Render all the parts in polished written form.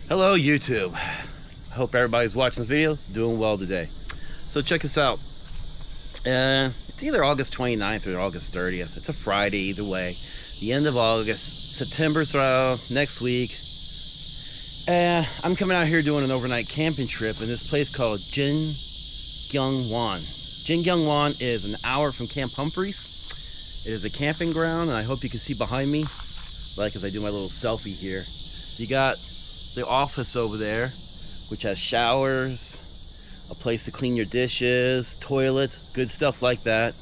Hello YouTube. Hope everybody's watching this video doing well today. So check this out. It's either August 29th or August 30th. It's a Friday either way. The end of August. September's next week. I'm coming out here doing an overnight camping trip in this place called Gyeong. Gyeong is an hour from Camp Humphreys. It is a camping ground, and I hope you can see behind me, like as I do my little selfie here. You got the office over there, which has showers, a place to clean your dishes, toilet, good stuff like that.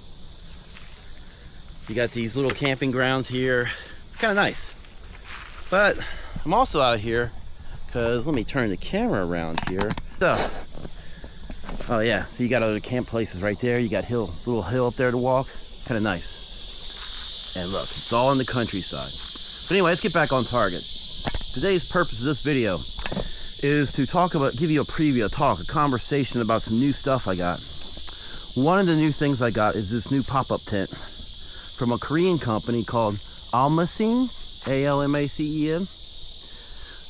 You got these little camping grounds here. It's kind of nice. But I'm also out here because, let me turn the camera around here. So, oh yeah, so you got other camp places right there. You got little hill up there to walk. Kind of nice. And look, it's all in the countryside. But anyway, let's get back on target. Today's purpose of this video is to give you a preview, a conversation about some new stuff I got. One of the new things I got is this new pop-up tent from a Korean company called Almacen, A-L-M-A-C-E-N.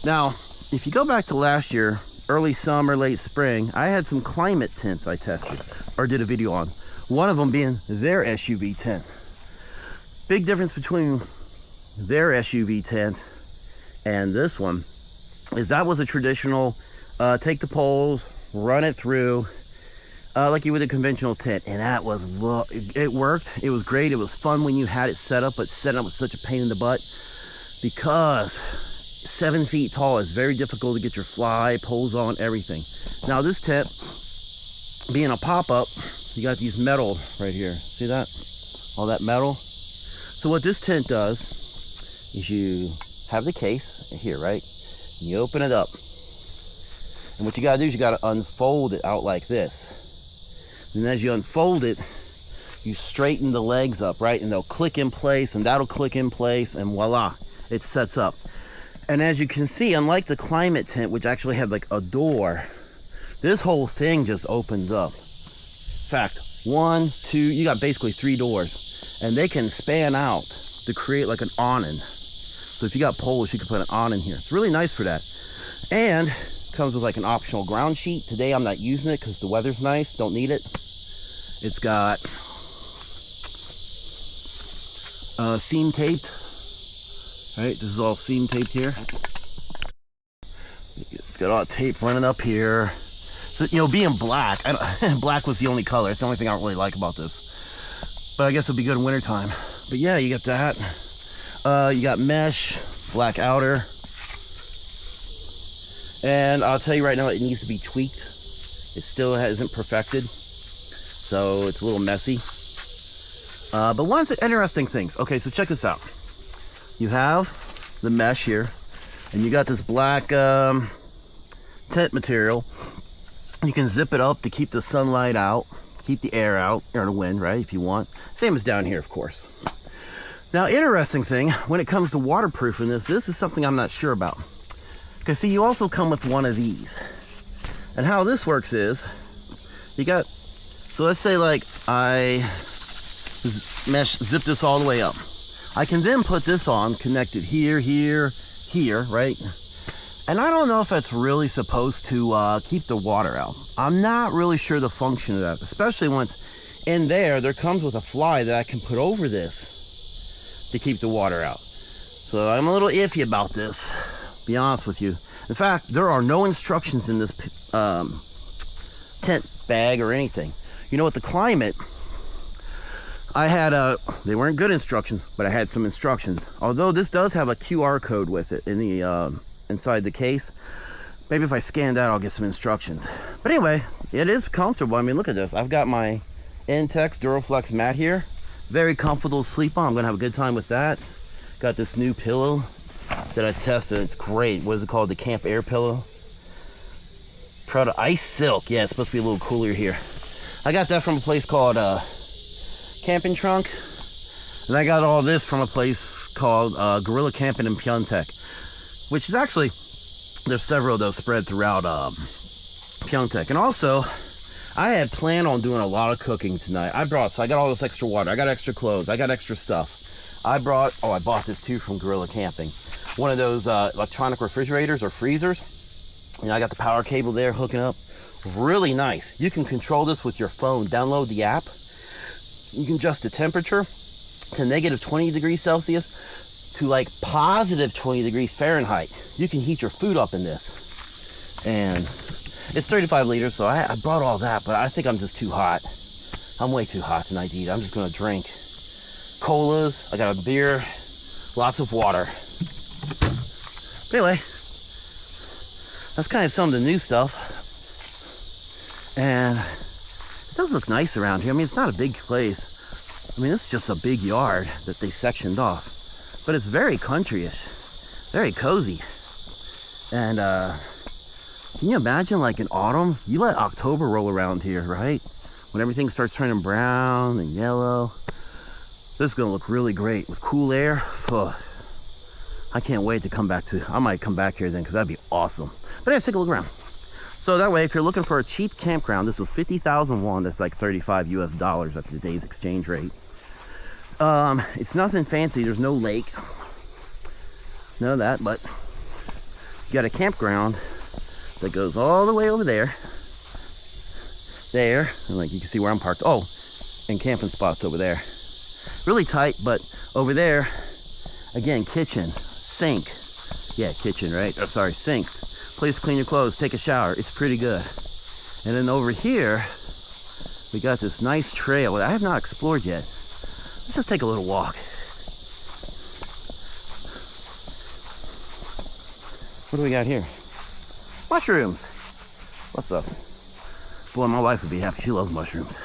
Now, if you go back to last year, early summer, late spring, I had some climate tents I tested, or did a video on. One of them being their SUV tent. Big difference between their SUV tent and this one is that was a traditional take the poles, run it through like you would a conventional tent, and that was, it worked. It was great. It was fun when you had it set up, but setting up was such a pain in the butt because 7 feet tall is very difficult to get your fly poles on, everything. Now this tent being a pop-up, you got these metal right here, see that, all that metal. So what this tent does is you have the case here, right? And you open it up. And what you gotta do is you gotta unfold it out like this. And as you unfold it, you straighten the legs up, right? And they'll click in place, and that'll click in place, and voila, it sets up. And as you can see, unlike the climate tent, which actually had like a door, this whole thing just opens up. In fact, 1, 2, you got basically 3 doors, and they can span out to create like an awning. So if you got poles, you can put an awning here. It's really nice for that. And comes with like an optional ground sheet. Today I'm not using it because the weather's nice, don't need it. It's got seam taped. Right, this is all seam taped here. It's got all the tape running up here. So, you know, being black, black was the only color. It's the only thing I don't really like about this. But I guess it'll be good in wintertime. But yeah, you got that. You got mesh, black outer. And I'll tell you right now, it needs to be tweaked. It still isn't perfected. So it's a little messy. But one of the interesting things. Okay, so check this out. You have the mesh here, and you got this black tent material. You can zip it up to keep the sunlight out, keep the air out, or the wind, right, if you want. Same as down here, of course. Now, interesting thing, when it comes to waterproofing this is something I'm not sure about. Because see, you also come with one of these. And how this works is, you got, so let's say like I zip this all the way up. I can then put this on, connected here, here, here, right? And I don't know if that's really supposed to keep the water out. I'm not really sure the function of that, especially once in there comes with a fly that I can put over this to keep the water out. So I'm a little iffy about this, to be honest with you. In fact, there are no instructions in this tent bag or anything. You know, with the climate, I had they weren't good instructions, but I had some instructions. Although this does have a QR code with it in the inside the case. Maybe if I scan that, I'll get some instructions. But anyway, it is comfortable. I mean, look at this. I've got my Intex Duraflex mat here. Very comfortable to sleep on. I'm gonna have a good time with that. Got this new pillow that I tested. It's great. What is it called? The Camp Air pillow. Proud of Ice Silk. Yeah, it's supposed to be a little cooler here. I got that from a place called Camp-in-Trunk, and I got all this from a place called Gorilla Camping in Pyeongtaek, which is actually, there's several of those spread throughout Pyeongtaek. And also, I had planned on doing a lot of cooking tonight. So I got all this extra water, I got extra clothes, I got extra stuff. I bought this too from Gorilla Camping. One of those electronic refrigerators or freezers. You know, I got the power cable there hooking up. Really nice. You can control this with your phone. Download the app. You can adjust the temperature to negative 20 degrees Celsius to like positive 20 degrees Fahrenheit. You can heat your food up in this. And it's 35 liters, so I brought all that, but I think I'm just too hot. I'm way too hot tonight to eat. I'm just gonna drink colas. I got a beer, lots of water. But anyway, that's kind of some of the new stuff. And it does look nice around here. I mean, it's not a big place. I mean, it's just a big yard that they sectioned off. But it's very countryish, very cozy. And can you imagine, like in autumn, you let October roll around here, right? When everything starts turning brown and yellow. This is gonna look really great with cool air. Oh, I can't wait to come back to, I might come back here then, because that'd be awesome. But let's take a look around. So that way, if you're looking for a cheap campground, this was 50,000 won. That's like 35 US dollars at today's exchange rate. It's nothing fancy. There's no lake, none of that, but you got a campground that goes all the way over there, and like you can see where I'm parked. Oh, and camping spots over there. Really tight, but over there, again, kitchen, sink. Yeah, kitchen, right? Oh, sorry, sink. Place to clean your clothes, take a shower. It's pretty good. And then over here, we got this nice trail that I have not explored yet. Let's just take a little walk. What do we got here? Mushrooms. What's up? Boy, my wife would be happy. She loves mushrooms.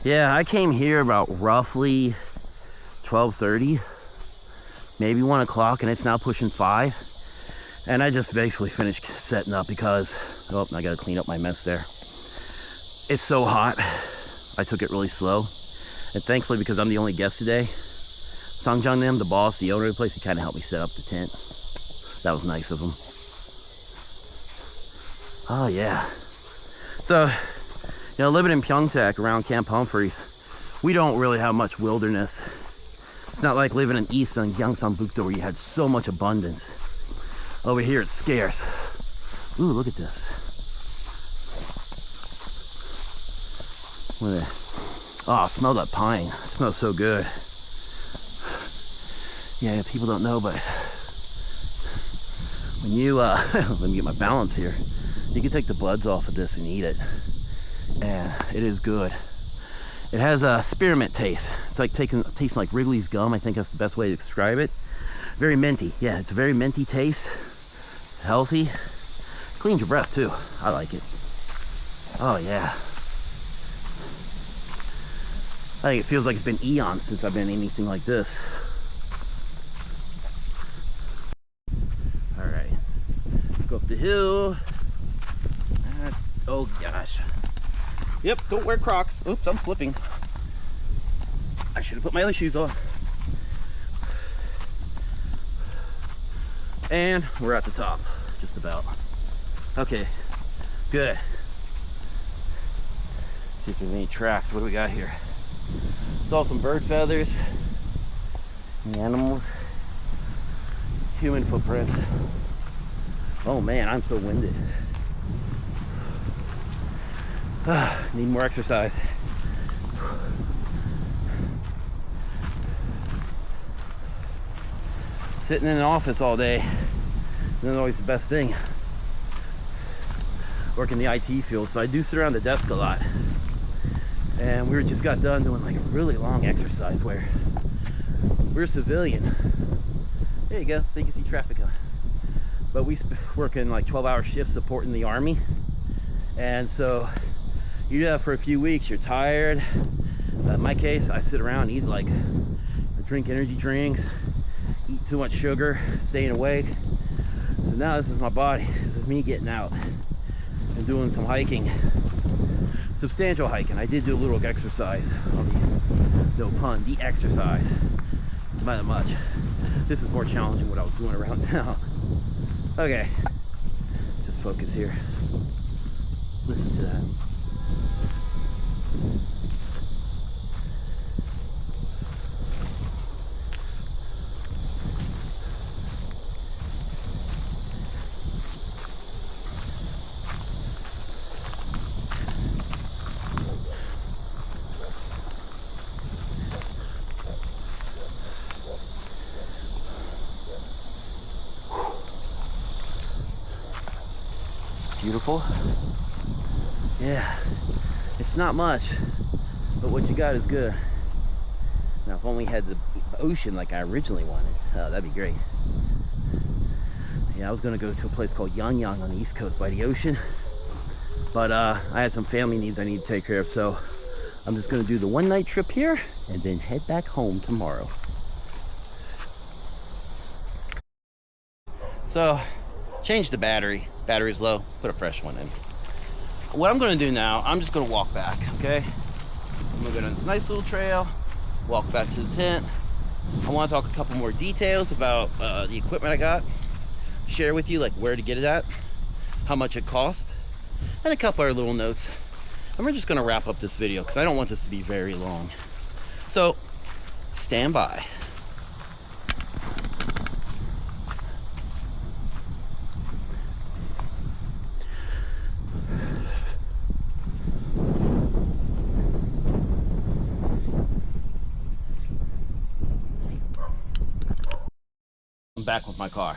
Yeah, I came here about roughly 12:30, maybe 1 o'clock, and it's now pushing 5. And I just basically finished setting up because, oh, I gotta clean up my mess there. It's so hot. I took it really slow. And thankfully, because I'm the only guest today, Sangjang them, the boss, the owner of the place, he kind of helped me set up the tent. That was nice of him. Oh yeah. So, you know, living in Pyeongtaek around Camp Humphreys, we don't really have much wilderness. It's not like living in East on Gyeongsangbukdo where you had so much abundance. Over here it's scarce. Ooh, look at this. What is that? Oh, smell that pine. It smells so good. Yeah, people don't know, but when you, let me get my balance here. You can take the buds off of this and eat it. And it is good. It has a spearmint taste. It's like tasting like Wrigley's gum. I think that's the best way to describe it. Very minty. Yeah, it's a very minty taste. Healthy. Cleans your breath too. I like it. Oh yeah. I think it feels like it's been eons since I've been in anything like this. All right. Go up the hill. Oh gosh. Yep, don't wear Crocs. Oops, I'm slipping. I should have put my other shoes on. And we're at the top, just about. Okay, good. See if there's any tracks. What do we got here? Saw some bird feathers, animals, human footprints. Oh man, I'm so winded. Need more exercise. Sitting in an office all day isn't always the best thing. Work in the IT field, so I do sit around the desk a lot. And we just got done doing like a really long exercise where we're civilian. There you go, so you can see traffic on. But we work in like 12-hour shifts supporting the army. And so you do that for a few weeks, you're tired. In my case, I sit around and eat like, drink energy drinks, eat too much sugar, staying awake. So now this is my body. This is me getting out and doing some hiking. Substantial hiking. I did do a little exercise on the, no pun, the exercise. By that much. This is more challenging what I was doing around town. Okay. Just focus here. Listen to that. beautiful. Yeah, it's not much, but what you got is good. Now, if only had the ocean like I originally wanted, that'd be great. Yeah, I was gonna go to a place called Gyeong on the East Coast by the ocean, but I had some family needs I need to take care of, so I'm just gonna do the one-night trip here and then head back home tomorrow. So, change the battery. Battery's low, put a fresh one in. What I'm gonna do now, I'm just gonna walk back, okay? I'm gonna go down this nice little trail, walk back to the tent. I wanna talk a couple more details about the equipment I got, share with you like where to get it at, how much it cost, and a couple other little notes. And we're just gonna wrap up this video because I don't want this to be very long. So, stand by. I'm back with my car.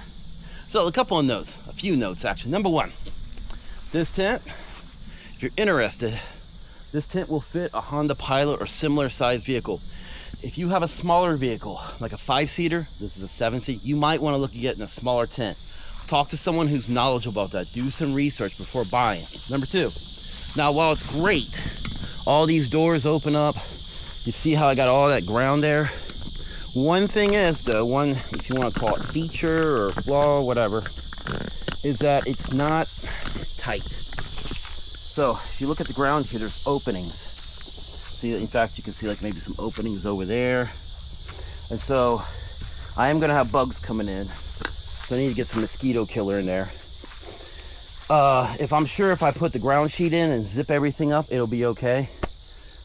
So a couple of notes, a few notes actually. Number one, this tent, if you're interested, this tent will fit a Honda Pilot or similar sized vehicle. If you have a smaller vehicle, like a 5-seater, this is a 7-seat, you might want to look at getting a smaller tent. Talk to someone who's knowledgeable about that. Do some research before buying. Number two, now while it's great, all these doors open up, you see how I got all that ground there? One thing is, the one, if you want to call it feature or flaw or whatever, is that it's not tight. So if you look at the ground here, there's openings. See, in fact, you can see like maybe some openings over there. And so I am going to have bugs coming in. So I need to get some mosquito killer in there. If I'm sure if I put the ground sheet in and zip everything up, it'll be okay.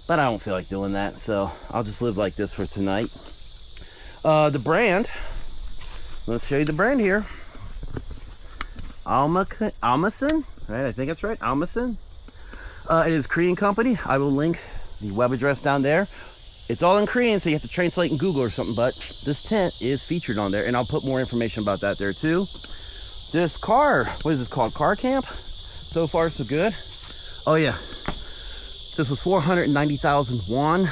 But I don't feel like doing that, so I'll just live like this for tonight. The brand, let's show you the brand here. Almacen, right? I think that's right, Almacen. It is a Korean company. I will link the web address down there. It's all in Korean, so you have to translate in Google or something, but this tent is featured on there, and I'll put more information about that there too. This car, what is this called? Car camp? So far, so good. Oh yeah, this was 490,000 won.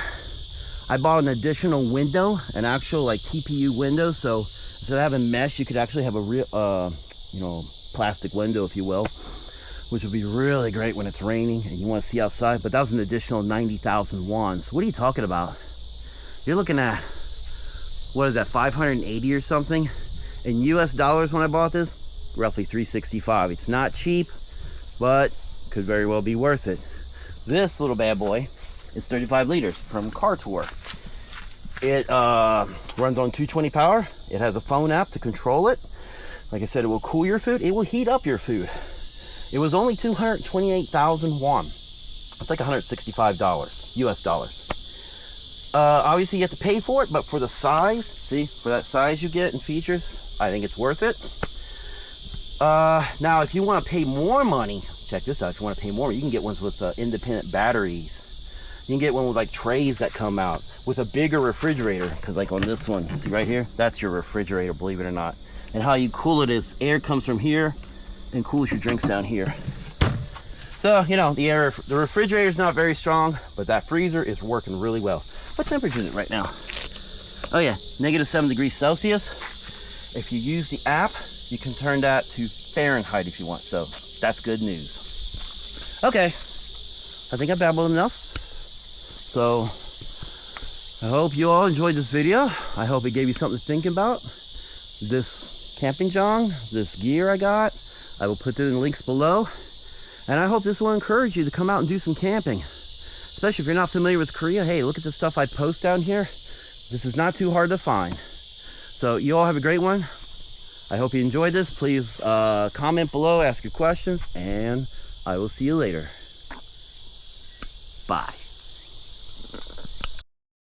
I bought an additional window, an actual like TPU window, so instead of having mesh, you could actually have a real, you know, plastic window, if you will, which would be really great when it's raining and you want to see outside. But that was an additional 90,000 won. So what are you talking about? You're looking at, what is that, 580 or something? In US dollars when I bought this, roughly 365. It's not cheap, but could very well be worth it. This little bad boy is 35 liters from Car Tour. It runs on 220 power. It has a phone app to control it. Like I said, it will cool your food. It will heat up your food. It was only 228,000 won. It's like $165 US dollars. Obviously you have to pay for it, but for the size, see, for that size you get and features, I think it's worth it. Now if you want to pay more money, check this out. If you want to pay more, you can get ones with independent batteries. You can get one with like trays that come out with a bigger refrigerator, because like on this one, see right here, that's your refrigerator, believe it or not. And how you cool it is air comes from here and cools your drinks down here. So, you know, the refrigerator is not very strong, but that freezer is working really well. What temperature is it right now? Oh yeah, -7 degrees Celsius. If you use the app, you can turn that to Fahrenheit if you want. So that's good news. Okay, I think I babbled enough. So I hope you all enjoyed this video. I hope it gave you something to think about. This campingjang, this gear I got, I will put the links below. And I hope this will encourage you to come out and do some camping. Especially if you're not familiar with Korea. Hey, look at the stuff I post down here. This is not too hard to find. So you all have a great one. I hope you enjoyed this. Please comment below, ask your questions, and I will see you later. Bye.